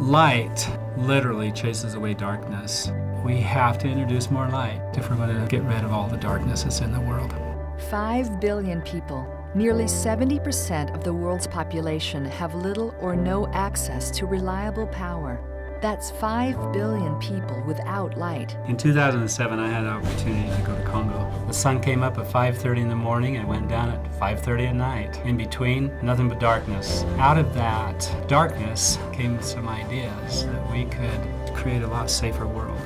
Light literally chases away darkness. We have to introduce more light if we're going to get rid of all the darkness that's in the world. 5 billion people, nearly 70% of the world's population, have little or no access to reliable power. That's 5 billion people without light. In 2007, I had an opportunity to go to Congo. The sun came up at 5:30 in the morning and went down at 5:30 at night. In between, nothing but darkness. Out of that darkness came some ideas that we could create a lot safer world.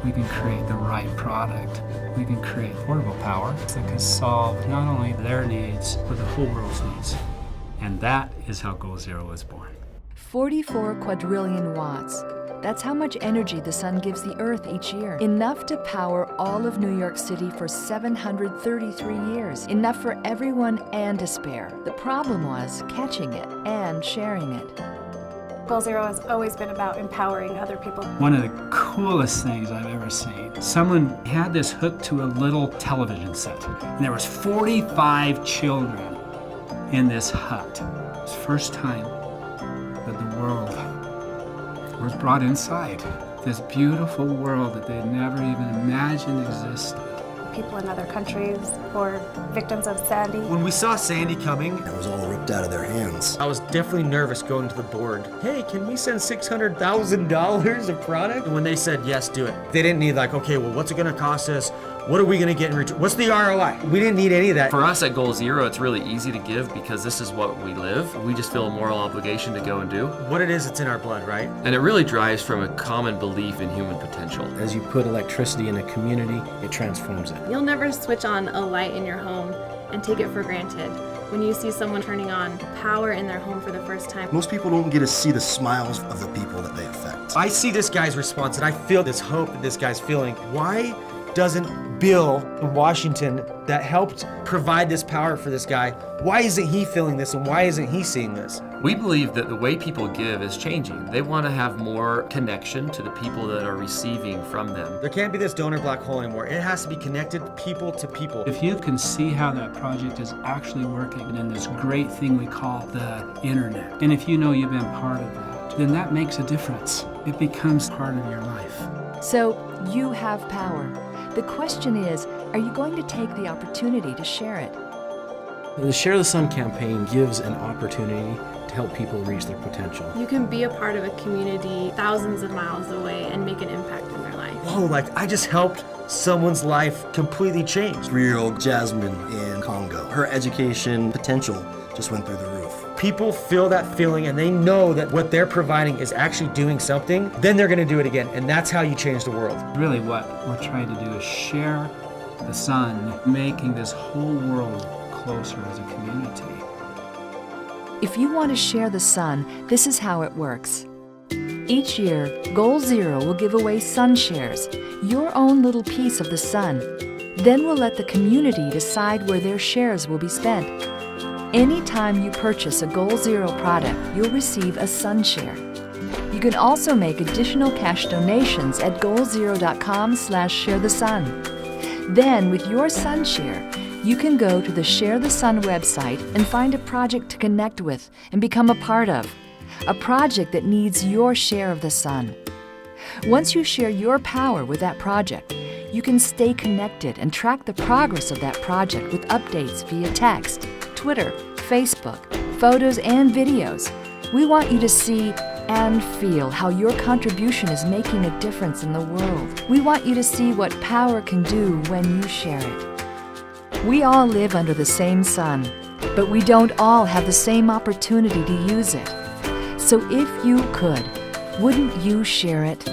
We can create the right product. We can create portable power that can solve not only their needs, but the whole world's needs. And that is how Goal Zero was born. 44 quadrillion watts. That's how much energy the sun gives the Earth each year. Enough to power all of New York City for 733 years. Enough for everyone and to spare. The problem was catching it and sharing it. Goal Zero has always been about empowering other people. One of the coolest things I've ever seen. Someone had this hooked to a little television set, and there was 45 children in this hut. It was the first time that the world was brought inside. This beautiful world that they'd never even imagined existed. People in other countries or victims of Sandy. When we saw Sandy coming, it was all ripped out of their hands. I was definitely nervous going to the board. Hey, can we send $600,000 of product? And when they said yes, do it. They didn't need like, okay, well, what's it gonna cost us? What are we gonna get in return? What's the ROI? We didn't need any of that. For us at Goal Zero, it's really easy to give because this is what we live. We just feel a moral obligation to go and do. What it is, it's in our blood, right? And it really drives from a common belief in human potential. As you put electricity in a community, it transforms it. You'll never switch on a light in your home and take it for granted. When you see someone turning on power in their home for the first time. Most people don't get to see the smiles of the people that they affect. I see this guy's response and I feel this hope that this guy's feeling. Why doesn't Bill in Washington that helped provide this power for this guy, why isn't he feeling this and why isn't he seeing this? We believe that the way people give is changing. They want to have more connection to the people that are receiving from them. There can't be this donor black hole anymore. It has to be connected people to people. If you can see how that project is actually working in this great thing we call the internet, and if you know you've been part of that, then that makes a difference. It becomes part of your life. So you have power. The question is, are you going to take the opportunity to share it? The Share the Sun campaign gives an opportunity to help people reach their potential. You can be a part of a community thousands of miles away and make an impact in their life. Whoa, like I just helped someone's life completely change. 3-year-old Jasmine in Congo. Her education potential just went through the roof. People feel that feeling and they know that what they're providing is actually doing something, then they're gonna do it again. And that's how you change the world. Really what we're trying to do is share the sun, making this whole world closer as a community. If you want to share the sun, this is how it works. Each year, Goal Zero will give away sun shares, your own little piece of the sun. Then we'll let the community decide where their shares will be spent. Anytime you purchase a Goal Zero product, you'll receive a sun share. You can also make additional cash donations at goalzero.com/sharethesun. Then, with your sun share, you can go to the Share the Sun website and find a project to connect with and become a part of. A project that needs your share of the sun. Once you share your power with that project, you can stay connected and track the progress of that project with updates via text, Twitter, Facebook, photos, and videos. We want you to see and feel how your contribution is making a difference in the world. We want you to see what power can do when you share it. We all live under the same sun, but we don't all have the same opportunity to use it. So if you could, wouldn't you share it?